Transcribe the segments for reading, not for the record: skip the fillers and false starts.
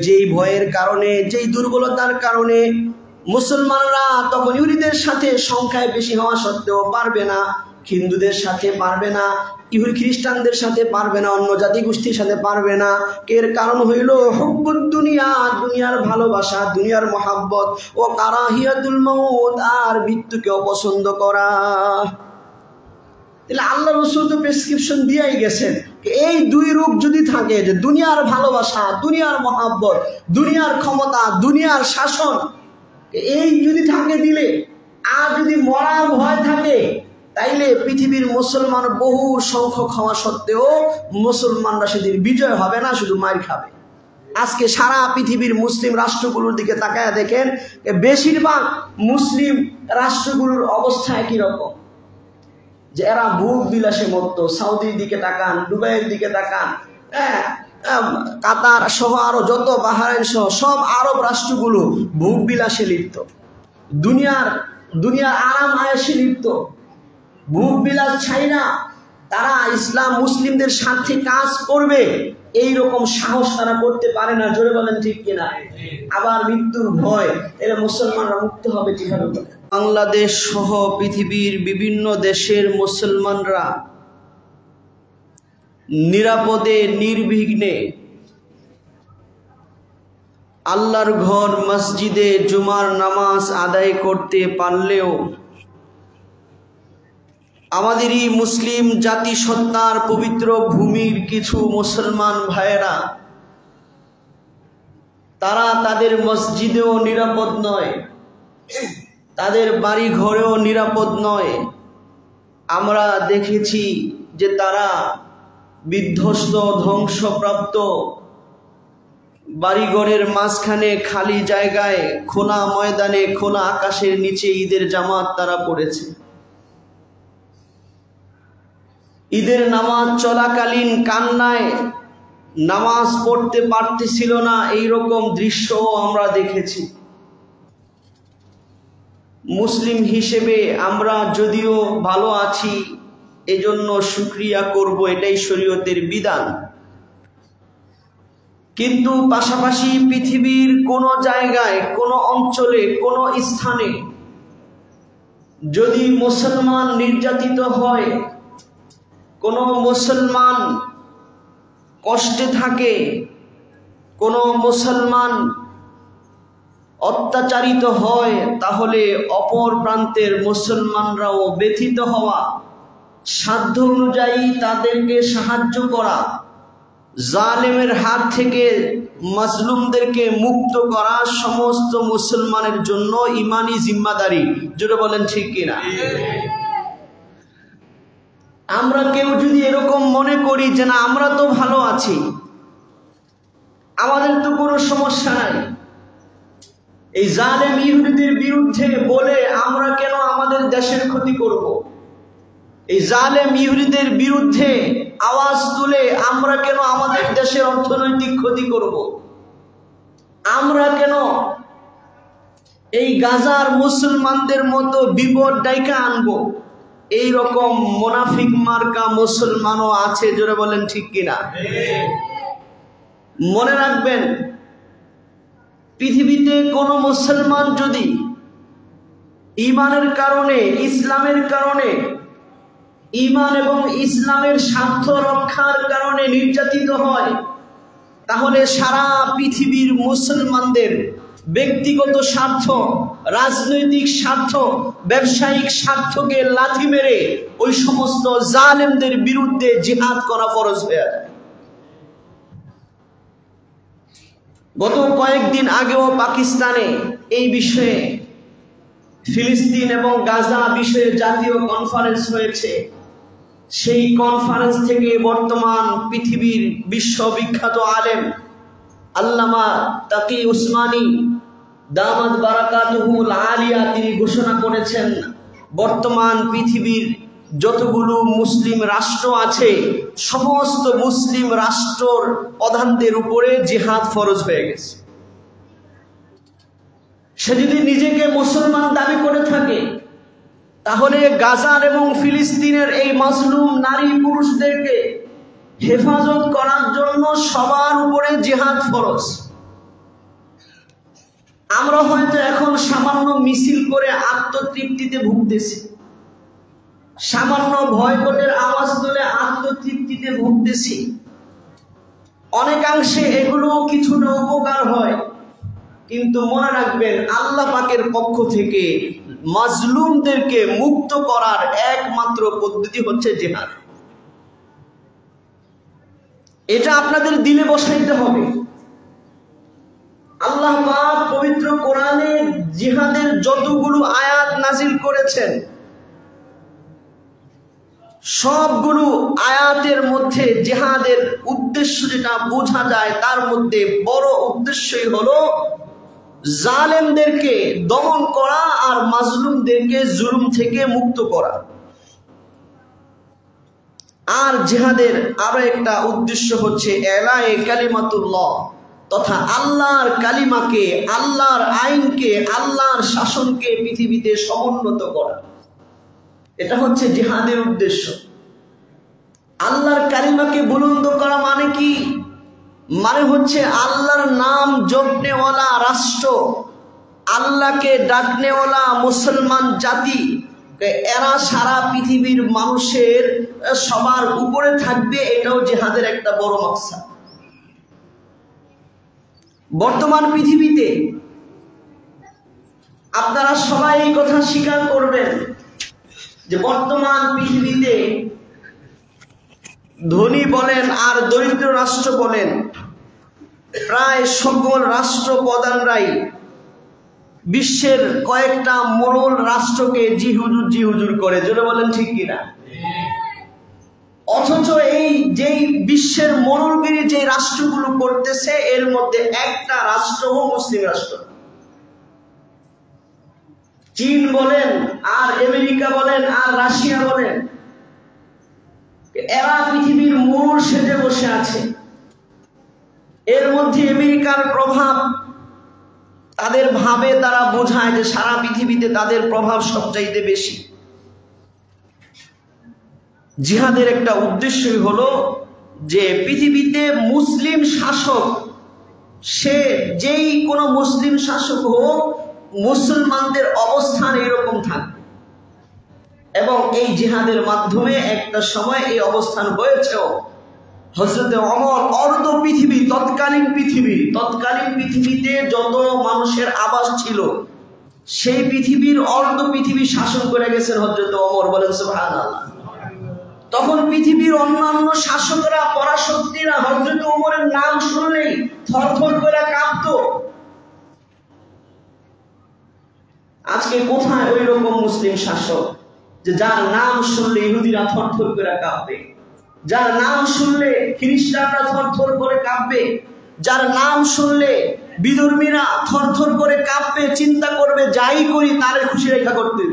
যেই ভয়ের কারণে, যেই দুর্বলতার কারণে মুসলমানরা তখন ইহুদিদের সাথে সংখ্যায় বেশি হওয়া সত্ত্বেও পারবে না, হিন্দুদের সাথে পারবে না, ইহুদি খ্রিস্টানদের সাথে পারবে না, অন্য জাতি গোষ্ঠীর সাথে পারবে না। এর কারণ হইল হুব্বুদ দুনিয়া, দুনিয়ার ভালোবাসা, দুনিয়ার মহাব্বত, ও কারাহিয়াতুল মউত, আর মৃত্যুকে অপছন্দ করা। তাহলে আল্লাহ রাসূল তো প্রেসক্রিপশন দিয়েই গেছেন, এই দুই রূপ যদি থাকে, যে দুনিয়ার ভালোবাসা, দুনিয়ার মহাব্বত, দুনিয়ার ক্ষমতা, দুনিয়ার শাসন, এই যদি থাকে দিলে, আর যদি মরার ভয় থাকে, তাইলে পৃথিবীর মুসলমান বহু সংখ্যক হওয়া সত্ত্বেও মুসলমানরা সেদিন বিজয় হবে না, শুধু মার খাবে। আজকে সারা পৃথিবীর মুসলিম রাষ্ট্রগুলোর দিকে তাকায় দেখেন, বেশিরভাগ মুসলিম রাষ্ট্রগুলোর অবস্থা একই রকম, যে এরা ভোগ বিলাসে মত্ত। সৌদির দিকে তাকান, দুবাইয়ের দিকে তাকান, কাতার সহ আরো যত, বাহরাইন সহ সব আরব রাষ্ট্রগুলো ভোগ বিলাসে লিপ্ত, দুনিয়ার আরাম আয়েশে লিপ্ত। ভোগ বিলাস চাই না, তারা ইসলাম মুসলিমদের সাথে কাজ করবে এই রকম সাহস তারা করতে পারে না। জোরে বলেন ঠিক কিনা? আবার মৃত্যুর ভয়, এরা মুসলমানরা মুক্ত হবে কিভাবে বলে? বাংলাদেশ সহ পৃথিবীর বিভিন্ন দেশের মুসলমানরা নিরাপদে নির্বিঘ্নে আল্লাহর ঘর মসজিদে জুমার নামাজ আদায় করতে পারলেও আমাদেরই মুসলিম জাতিসত্তার পবিত্র ভূমির কিছু মুসলমান ভাইয়েরা, তারা তাদের মসজিদেও নিরাপদ নয়, তাদের বাড়ি ঘরেও নিরাপদ নয়। আমরা দেখেছি যে তারা বিধ্বস্ত, ধ্বংসপ্রাপ্ত বাড়িঘরের মাঝখানে খালি জায়গায়, খোলা ময়দানে, খোলা আকাশের নিচে ঈদের জামাত তারা পড়েছে। ঈদের নামাজ চলাকালীন কান্নায় নামাজ পড়তে পারতেছিল না, এইরকম দৃশ্যও আমরা দেখেছি। মুসলিম হিসেবে আমরা যদিও ভালো আছি, এজন্য শুকরিয়া করব, এটাই শরীয়তের বিধান। কিন্তু পাশাপাশি পৃথিবীর কোনো জায়গায়, কোনো অঞ্চলে, কোনো স্থানে যদি মুসলমান নির্যাতিত হয়, কোনো মুসলমান কষ্টে থাকে, কোনো মুসলমান অত্যাচারিত হয়, তাহলে অপর প্রান্তের মুসলমানরাও ব্যথিত হওয়া, সাধ্য অনুযায়ী তাদেরকে সাহায্য করা, জালেমের হাত থেকে মাজলুমদেরকে মুক্ত করা সমস্ত মুসলমানের জন্য ইমানি জিম্মাদারি। জোরে বলেন ঠিক কিনা? আমরা কেউ যদি এরকম মনে করি যে না, আমরা তো ভালো আছি, আমাদের তো কোনো সমস্যা নাই, এই জালেম ইহুদিদের বিরুদ্ধে বলে আমরা কেন আমাদের দেশের ক্ষতি করব? এই জালেম ইহুদিদের বিরুদ্ধে আওয়াজ তুলে আমরা কেন আমাদের দেশের অর্থনৈতিক ক্ষতি করব? আমরা কেন এই গাজার মুসলমানদের মতো বিপদ ডাইকা আনবো? এই রকম মুনাফিক মার্কা মুসলমানও আছে। জোরে বলেন ঠিক কিনা? মনে রাখবেন, পৃথিবীতে কোনো মুসলমান যদি ঈমানের কারণে, ইসলামের কারণে, ঈমান এবং ইসলামের স্বার্থ রক্ষার কারণে নির্যাতিত হয়, তাহলে সারা পৃথিবীর মুসলমানদের ব্যক্তিগত স্বার্থ, রাজনৈতিক স্বার্থ, ব্যবসায়িক স্বার্থকে লাথি মেরে ওই সমস্ত জালেমদের বিরুদ্ধে জিহাদ করা ফরজ হয়ে যায়। গত কয়েকদিন আগেও পাকিস্তানে এই বিষয়ে, ফিলিস্তিন এবং গাজা বিষয়ে জাতীয় কনফারেন্স হয়েছে। সেই কনফারেন্স থেকে বর্তমান পৃথিবীর বিশ্ববিখ্যাত আলেম আল্লামা তাকি উসমানী দামাত বারাকাতুহুল আলিয়া, তিনি ঘোষণা করেছেন, বর্তমান পৃথিবীর যতগুলো মুসলিম রাষ্ট্র আছে, সমস্ত মুসলিম রাষ্ট্রর প্রধানদের উপরে জিহাদ ফরজ হয়ে গেছে। সে যদি নিজেকে মুসলমান দাবি করে থাকে, তাহলে গাজার এবং ফিলিস্তিনের এই মাজলুম নারী পুরুষদেরকে হেফাজত করার জন্য সবার উপরে জিহাদ ফরজ। আমরা হয়তো এখন সামান্য মিছিল করে আত্মতৃপ্তিতে ভুগতেছি, সামান্য বয়কটের আওয়াজ তুলে আত্মতৃপ্তিতে ভুগতেছি। অনেকাংশে এগুলো কিছুটা উপকার হয়, কিন্তু মনে রাখবেন আল্লাহ পাকের পক্ষ থেকে মাজলুমদেরকে মুক্ত করার একমাত্র পদ্ধতি হচ্ছে জিহাদ। এটা আপনাদের দিলে বসাইতে হবে। আল্লাহ পাক পবিত্র কোরআনে জিহাদের যতগুলো আয়াত নাজিল করেছেন, সবগুলো আয়াতের মধ্যে জিহাদের উদ্দেশ্য যেটা বোঝা যায়, তার মধ্যে বড় উদ্দেশ্যই হলো জালেমদেরকে দমন করা আর মাজলুমদেরকে জুলুম থেকে মুক্ত করা। আর জিহাদের আরো একটা উদ্দেশ্য হচ্ছে এলায়ে কালিমাতুল্লাহ, তথা আল্লাহর কালিমাকে, আল্লাহর আইনকে, আল্লাহর শাসনকে পৃথিবীতে সমুন্নত করা। এটা হচ্ছে জিহাদের উদ্দেশ্য। আল্লাহর কালিমাকে বুলন্দ করা মানে কি? মানে হচ্ছে আল্লাহর নাম জপনেওয়ালা রাষ্ট্র, আল্লাহকে ডাকনেওয়ালা মুসলমান জাতি, এরা সারা পৃথিবীর মানুষের সবার উপরে থাকবে। এটাও জিহাদের একটা বড় মাকসাদ। বর্তমান পৃথিবীতে আপনারা সবাই এই কথা স্বীকার করবেন যে বর্তমান পৃথিবীতে ধনী বলেন আর দরিদ্র রাষ্ট্র বলেন, প্রায় সকল রাষ্ট্র প্রধানরাই বিশ্বের কয়েকটা মোড়ল রাষ্ট্রকে জি হুজুর করে। জোরে বলেন ঠিক কিনা? অথচ এই যেই বিশ্বের মোড়লগিরি যে রাষ্ট্রগুলো করতেছে, এর মধ্যে একটা রাষ্ট্র মুসলিম রাষ্ট্র। চীন বলেন আর আমেরিকা বলেন আর রাশিয়া বলেন, এরা পৃথিবীর মোড়ল সেজে বসে আছে। এর মধ্যে আমেরিকার প্রভাব, তাদের ভাবে তারা বোঝায় যে সারা পৃথিবীতে তাদের প্রভাব সবচাইতে বেশি। জিহাদের একটা উদ্দেশ্যই হলো যে পৃথিবীতে মুসলিম শাসক, সে যেই কোনো মুসলিম শাসক হোক, মুসলমানদের অবস্থান এরকম থাকবে। এবং এই জিহাদের মাধ্যমে একটা সময় এই অবস্থান হয়েছেও। হযরত ওমর অর্ধ পৃথিবী, তৎকালীন পৃথিবীতে যত মানুষের আবাস ছিল, সেই পৃথিবীর অর্ধ পৃথিবী শাসন করে গেছেন হযরত ওমর। বলেন সুবহানাল্লাহ। তখন পৃথিবীর অন্যান্য শাসকরা, পরাশক্তিরা হযরত ওমরের নাম শুনলেই থরথর করে কাঁপতো। আজকে কোথায় ওই রকম মুসলিম শাসক যে যার নাম শুনলে ইহুদিরা থরথর করে কাঁপবে, যার নাম শুনলে খ্রিস্টানরা থরথর করে কাঁপবে, যার নাম শুনলে বিধর্মীরা থরথর করে কাঁপবে, চিন্তা করবে যাই করি তারে খুশি রেখা করতে।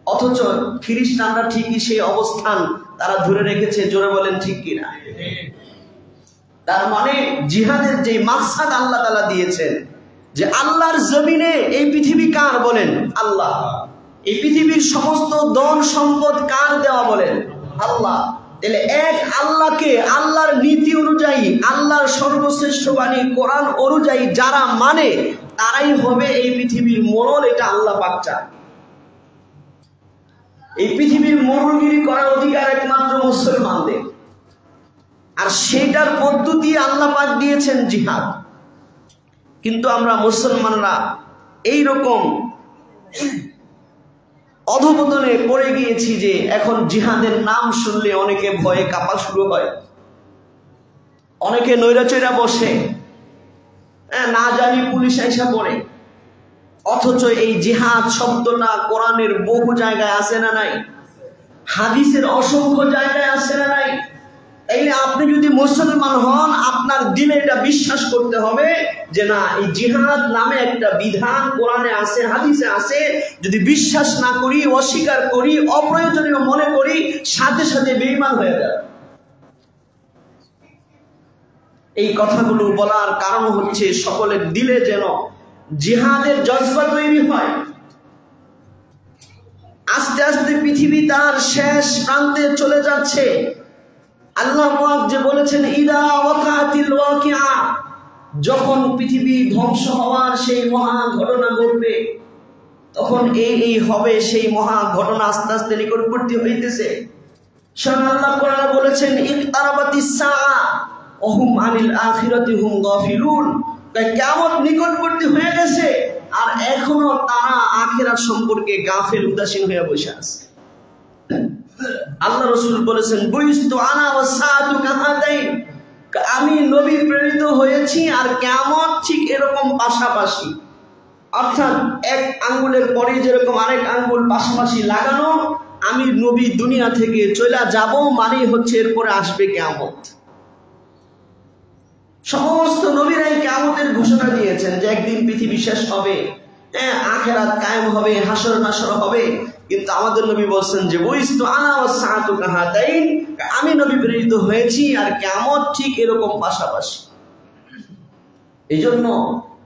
অথচ খ্রিস্টানরা ঠিকই সেই অবস্থান তারা ধরে রেখেছে। জোরে বলেন ঠিক কিনা? তার মানে জিহাদের যে মাকসাদ আল্লাহ তাআলা দিয়েছেন, যে আল্লাহর জমিনে এই পৃথিবী কার? বলেন আল্লাহ। এই পৃথিবীর সমস্ত ধন সম্পদ কার দেওয়া? বলেন আল্লাহ। তাহলে এক আল্লাহকে, আল্লাহর নীতি অনুযায়ী, আল্লাহর সর্বশ্রেষ্ঠ বাণী কোরআন অনুযায়ী যারা মানে, তারাই হবে এই পৃথিবীর মোড়ল। এটা আল্লাহ পাক চায়। এই পৃথিবীর মোড়লগিরি করার অধিকার একমাত্র মুসলমানদের, আর সেটার পদ্ধতি আল্লাহ পাক দিয়েছেন জিহাদ। কিন্তু আমরা মুসলমানরা এইরকম অধপতনে পড়ে গিয়েছি যে এখন জিহাদের নাম শুনলে অনেকে ভয়ে কাঁপা শুরু হয়, অনেকে নৈরাচৈরা বসে, না জানি পুলিশ আইসা পড়ে। অথচ এই জিহাদ শব্দটা কোরআনের বহু জায়গায় আছে না নাই? হাদিসের অসংখ্য জায়গায় আছে না নাই? এই আপনি যদি মুসলমান হন, আপনার দিলে এটা বিশ্বাস করতে হবে যে না, এই জিহাদ নামে একটা বিধান কোরআনে আছে, হাদিসে আছে। যদি বিশ্বাস না করি, অস্বীকার করি, অপ্রয়োজনীয় মনে করি, সাথে সাথে বেঈমান হয়ে যায়। এই কথাগুলো বলার কারণ হচ্ছে সকলের দিলে যেন জিহাদের জজবা তৈরি হয়। আস্তে আস্তে পৃথিবী তার শেষ প্রান্তে চলে যাচ্ছে। আল্লাহ পাক যে বলেছেন ইদা ওয়াকাতিল ওয়াকিআ, যখন পৃথিবী ধ্বংস হওয়ার সেই মহা ঘটনা ঘটবে, তখন এই হবে, সেই মহা ঘটনা আস্তে আস্তে নিকটবর্তী হইতেছে। স্বয়ং আল্লাহ কোরআনে বলেছেন ইকতারাবাতিস সাআ ওয়া হুম আনিল আখিরাতি হুম গাফিলুন, কিয়ামত নিকটবর্তী হয়ে গেছে আর এখনো তারা আখিরাত সম্পর্কে গাফিল, উদাসীন হয়ে বসে আছে। আল্লাহ রাসূল বলেছেন বুইস্তু আনা ওয়াস সাআতু কাহাতাইন, আমি নবী প্রেরিত হয়েছি আর কিয়ামত ঠিক এরকম পাশাপাশি, অর্থাৎ এক আঙ্গুলের পরে যেরকম আরেক আঙ্গুল পাশাপাশি লাগানো। আমি নবী দুনিয়া থেকে চলে যাব মানেই হচ্ছে এরপরে আসবে কিয়ামত। সমস্ত নবীরাই কিয়ামতের ঘোষণা দিয়েছেন যে একদিন পৃথিবী শেষ হবে, আখিরাত কায়েম হবে, হাসর নাসর হবে। কিন্তু আমাদের নবী বলছেন যে বুইস্তু আনা ওয়াস সাআতু কাহাতাইন, আমি নবী প্রেরিত হয়েছি আর কিয়ামত ঠিক এরকম পাশাপাশি। এইজন্য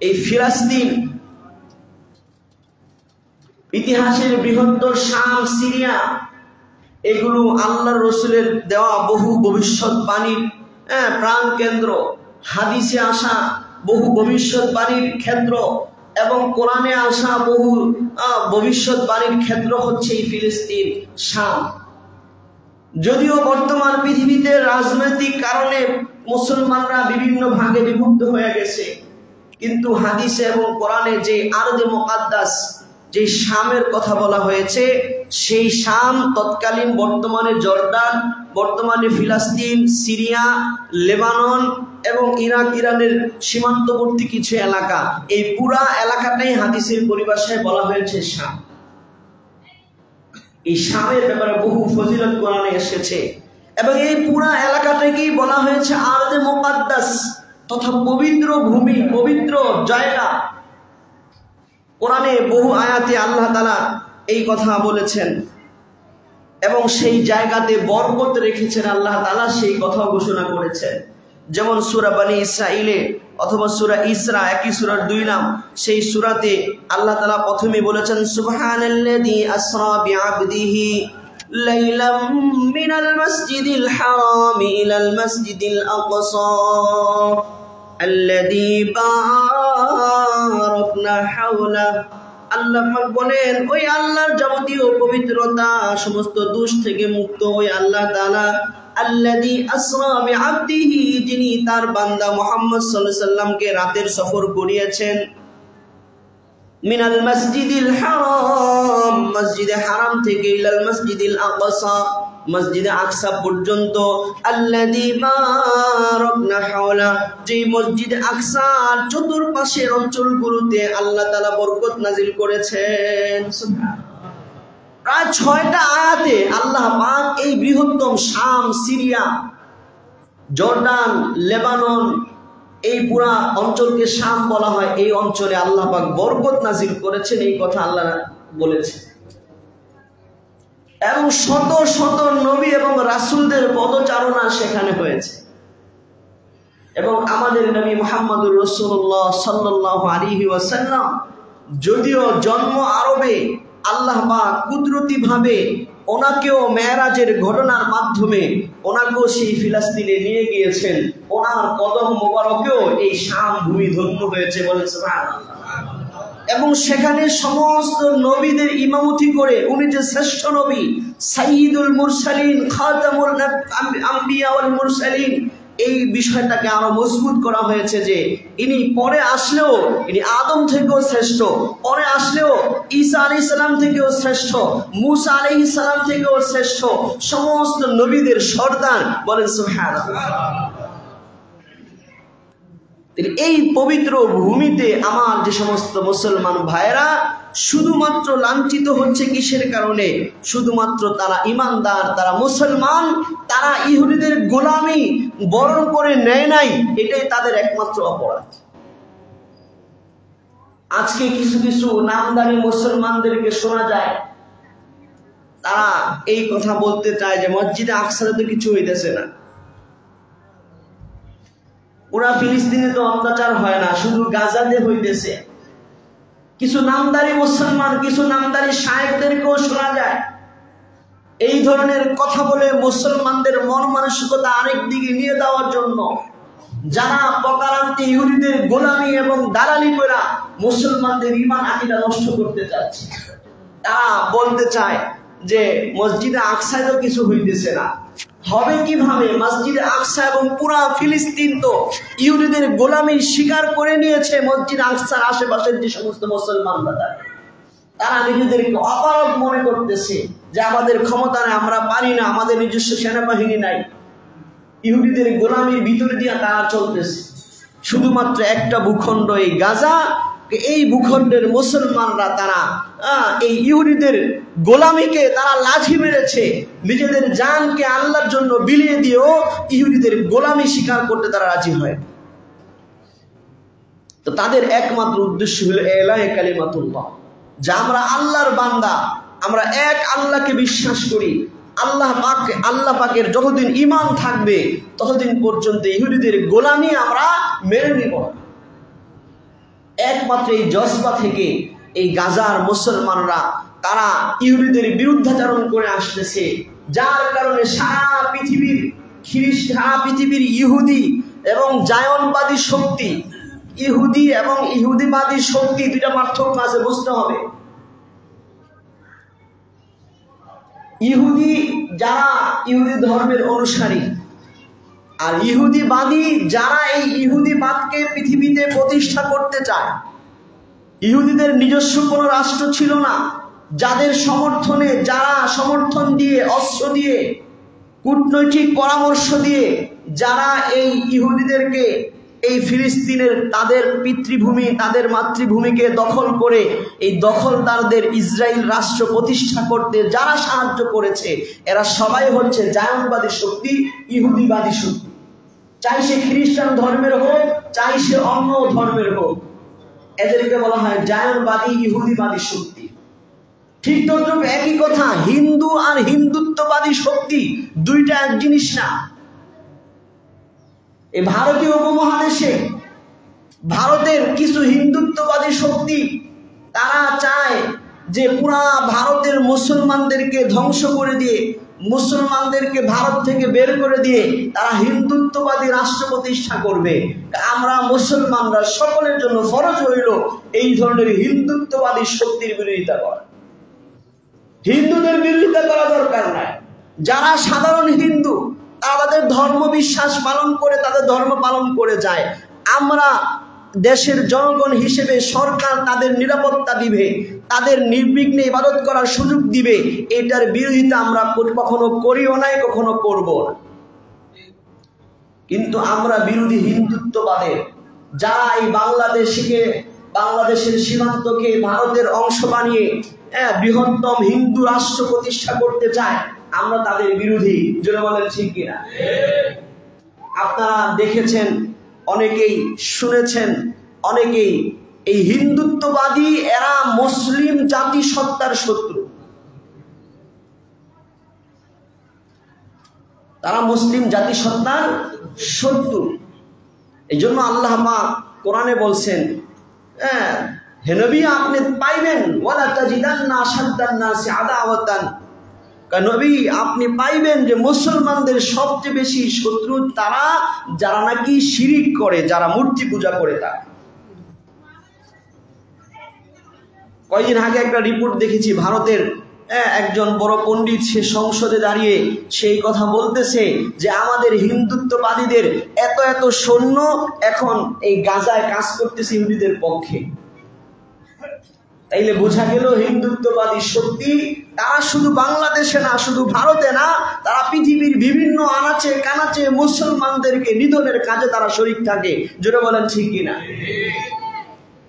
এই ফিলিস্তিন, ইতিহাসের বৃহত্তর শাম, সিরিয়া, এগুলো আল্লাহর রাসূলের দেওয়া বহু ভবিষ্যৎবাণীর প্রাণ কেন্দ্র, হাদিসে আসা বহু ভবিষ্যৎবাণীর ক্ষেত্র এবং কোরআনে আসা বহু ভবিষ্যৎবাণীর ক্ষেত্র হচ্ছে এই ফিলিস্তিন, শাম। যদিও বর্তমান পৃথিবীতে রাজনৈতিক কারণে মুসলমানরা বিভিন্ন ভাগে বিভক্ত হয়ে গেছে, কিন্তু হাদিসে এবং কোরআনে যে আরদে মুকাদ্দাস, যে শামের কথা বলা হয়েছে, সেই শাম তৎকালীন বর্তমানে জর্ডান, বর্তমানে ফিলিস্তিন, সিরিয়া, লেবানন এবং ইরাক, ইরানের সীমান্তবর্তী কিছু এলাকা, এই পুরা এলাকাটাই হাদিসের পরিভাষায় বলা হয়েছে শাম। এই শামের ব্যাপারে বহু ফজিলত কোরআনে এসেছে এবং এই পুরা এলাকাটাকেই বলা হয়েছে আরদে মুকাদ্দাস, তথা পবিত্র ভূমি, পবিত্র জায়গা। কোরআনে বহু আয়াতে আল্লাহ তাআলা এই কথা বলেছেন এবং সেই জায়গাতে বরকত রেখেছেন আল্লাহ তাআলা, সেই কথা ঘোষণা করেছেন। যেমন সূরা বনী ইসরাঈলে অথবা সূরা ইসরা, একই সূরার 2 নাম, সেই সূরাতে আল্লাহ তাআলা প্রথমে বলেছেন সুবহানাল্লাযী আসরা বিআবদিহি লাইলাম মিনাল মাসজিদিল হারাম ইলাল মাসজিদিল আকসা আল্লাযী বারাকনা হাওলা। আল্লাহ পাক বলেন ওই আল্লাহর যাবতীয় পবিত্রতা, সমস্ত দোষ থেকে মুক্ত ওই আল্লাহ তাআলা, আল্লাযী আসরা বিআবদিহি, যিনি তার বান্দা মুহাম্মদ সাল্লাল্লাহু আলাইহি সাল্লামকে রাতের সফর করিয়েছেন, মিনাল মাসজিদিল হারাম, মসজিদে হারাম থেকে, ইলাল মাসজিদিল আকসা, মসজিদে আকসা পর্যন্ত, আল্লাযী বারাকনা হাওলা, যে মসজিদে আকসার চতুর্পাশের অঞ্চলগুলোতে আল্লাহ তাআলা বরকত নাজিল করেছেন। সুবহানাল্লাহ। প্রায় 6টা আয়াতে আল্লাহ পাক এই বৃহত্তম শাম, সিরিয়া, জর্ডান, লেবানন, এই পুরা অঞ্চলকে শাম বলা হয়, এই অঞ্চলে আল্লাহ পাক বরকত নাজিল করেছেন, এই কথা আল্লাহ বলেছেন। এবং শত শত নবী এবং রাসূলদের পদচারণা সেখানে হয়েছে। এবং আমাদের নবী মুহাম্মদুর রাসূলুল্লাহ সাল্লাল্লাহু আলাইহি ওয়াসাল্লাম যদিও জন্ম আরবে, আল্লাহ পাক কুদরতি ভাবে ওনাকেও মেরাজের ঘটনার মাধ্যমে ওনাকেও সেই ফিলিস্তিনে নিয়ে গিয়েছেন। ওনার কদম মোবারকেও এই শাম ভূমি ধন্য হয়েছে, বলেন সুবহানাল্লাহ। এবং সেখানে সমস্ত নবীদের ইমামতি করে উনি যে শ্রেষ্ঠ নবী, সাইয়্যিদুল মুরসালিন, খাতামুল আম্বিয়া ওয়াল মুরসালিন, এই বিষয়টাকে আরো মজবুত করা হয়েছে যে ইনি পরে আসলেও ইনি আদম থেকেও শ্রেষ্ঠ, পরে আসলেও ঈসা আলাইহিস সালাম থেকেও শ্রেষ্ঠ, মূসা আলাইহিস সালাম থেকেও শ্রেষ্ঠ, সমস্ত নবীদের সর্দার, বলেন সুবহানাল্লাহ। এই পবিত্র ভূমিতে আমার যে সমস্ত মুসলমান ভাইরা শুধুমাত্র লাঞ্ছিত হচ্ছে কিসের কারণে? শুধুমাত্র তারা ইমানদার, তারা মুসলমান, তারা ইহুদিদের গোলামি বরণ করে নেয় নাই, এটাই তাদের একমাত্র অপরাধ। আজকে কিছু কিছু নামদারি মুসলমানদেরকে শোনা যায়, তারা এই কথা বলতে চায় যে মসজিদে আকসাতে তো কিছু হইতেছে না, ওরা ফিলিস্তিনে তো অত্যাচার হয় না, শুধু গাজাতে হইতেছে। কিছু নামদারি মুসলমান, কিছু নামদারি শায়েখদেরকেও শোনা যায় এই ধরনের কথা বলে মুসলমানদের মন মানসিকতা আরেক দিকে নিয়ে দেওয়ার জন্য যারা প্রকারান্তে ইহুদিদের গোলামি এবং দালালি করে মুসলমানদের ঈমান আকীদা নষ্ট করতে চাচ্ছে, তারা বলতে চায় যে মসজিদে আকসায় তো কিছু হইতেছে না, হবে কিভাবে? মসজিদে আকসা এবং পুরা ফিলিস্তিন তো ইহুদিদের গোলামি স্বীকার করে নিয়েছে। মসজিদ আকসার আশেপাশের যে সমস্ত মুসলমানরা তারা নিজেদেরকে অপারগ মনে করতেছে যে আমাদের ক্ষমতা নেই, আমরা পারি না, আমাদের নিজস্ব সেনাবাহিনী নাই। ইহুদিদের গোলামির ভিতরে দিয়ে তারা চলতেছে। শুধুমাত্র একটা ভূখণ্ড এই গাজা, এই ভূখণ্ডের মুসলমানরা তারা এই ইহুদিদের গোলামিকে তারা লাঠি মেরেছে, নিজেদের জানকে আল্লাহর জন্য বিলিয়ে দিয়েও ইহুদিদের গোলামি স্বীকার করতে তারা রাজি হয়। তো তাদের একমাত্র উদ্দেশ্য হলো এলাহে কালিমাতুল্লাহ, যে আমরা আল্লাহর বান্দা, আমরা এক আল্লাহকে বিশ্বাস করি। আল্লাহ পাকের যতদিন ঈমান থাকবে ততদিন পর্যন্ত ইহুদিদের গোলামি আমরা মেনে নিব। একমাত্র এই জজবা থেকে এই গাজার মুসলমানরা তারা ইহুদিদের বিরুদ্ধাচরণ করে আসতেছে, যার কারণে সারা পৃথিবীর ইহুদি এবং জায়নবাদী শক্তি, ইহুদি এবং ইহুদিবাদী শক্তি দুইটা পার্থক্য আছে, বুঝতে হবে। ইহুদি যারা ইহুদি ধর্মের অনুসারী, আর ইহুদিবাদী যারা এই ইহুদিবাদকে পৃথিবীতে প্রতিষ্ঠা করতে চায়। ইহুদিদের নিজস্ব কোনো রাষ্ট্র ছিল না, যাদের সমর্থনে যারা সমর্থন দিয়ে, অস্ত্র দিয়ে, কূটনৈতিক পরামর্শ দিয়ে যারা এই ইহুদিদেরকে এই ফিলিস্তিনের তাদের পিতৃভূমি, তাদের মাতৃভূমিকে দখল করে এই দখলদারদের ইসরায়েল রাষ্ট্র প্রতিষ্ঠা করতে যারা সাহায্য করেছে, এরা সবাই হচ্ছে জায়নবাদী শক্তি, ইহুদিবাদী শক্তি। চাই সে খ্রিস্টান ধর্মের হোক, চাই সে অন্য ধর্মের হোক, এদেরকে বলা হয় জায়নবাদী, ইহুদিবাদী শক্তি। ঠিক তদ্রূপ একই কথা, হিন্দু আর হিন্দুত্ববাদী শক্তি দুইটা এক জিনিস না। এই ভারতীয় উপমহাদেশে ভারতের কিছু হিন্দুত্ববাদী শক্তি তারা চায় যে পুরা ভারতের মুসলমানদেরকে ধ্বংস করে দিয়ে, মুসলমানদেরকে ভারত থেকে বের করে দিয়ে তারা হিন্দুত্ববাদী রাষ্ট্র প্রতিষ্ঠা করবে। আমরা মুসলমানরা সকলের জন্য ফরজ হইল এই ধরনের হিন্দুত্ববাদী শক্তির বিরোধিতা করা। হিন্দুদের বিরোধিতা করা দরকার নাই। যারা সাধারণ হিন্দু তারা তাদের ধর্ম বিশ্বাস পালন করে, তাদের ধর্ম পালন করে যায়। আমরা দেশের জনগণ হিসেবে সরকার তাদের নিরাপত্তা দিবে, তাদের নির্বিঘ্নে ইবাদত করার সুযোগ দিবে, এটার বিরোধিতা আমরা কখনো করিও নাই, কখনো করব না। কিন্তু আমরা বিরোধী হিন্দুত্ববাদের, যারা এই বাংলাদেশের সীমান্তকে ভারতের অংশ বানিয়ে বৃহত্তম হিন্দু রাষ্ট্র প্রতিষ্ঠা করতে চায়, আমরা তাদের বিরোধী। জোরে বলেন ঠিক কিনা? আপনারা দেখেছেন, অনেকেই শুনেছেন, অনেকেই এই হিন্দুত্ববাদী এরা মুসলিম জাতিসত্তার শত্রু। তারা মুসলিম জাতিসত্তার শত্রু। এই জন্য আল্লাহ পাক কোরআনে বলছেন, হে নবী আপনি পাইবেন ওয়ালা তাজিদান্না আশাদ্দান নাসি আদাওয়াতান, নবী আপনি পাইবেন যে মুসলমানদের সবচেয়ে বেশি শত্রু তারা যারা নাকি শিরিক করে, যারা মূর্তি পূজা করে। তারা কয়েকদিন আগে একটা রিপোর্ট দেখেছি, ভারতের একজন বড় পণ্ডিত সে সংসদে দাঁড়িয়ে সেই কথা বলতেছে যে আমাদের হিন্দুত্ববাদীদের এত এত সৈন্য এখন এই গাজায় কাজ করতেছে ইহুদিদের পক্ষে। তাইলে বোঝা গেল হিন্দুত্ববাদী শক্তি তারা শুধু বাংলাদেশে না, শুধু ভারতে না, তারা পৃথিবীর বিভিন্ন আনাচে কানাচে মুসলমানদেরকে নিধনের কাজে তারা শরীক থাকে। জোরে বলেন ঠিক কিনা?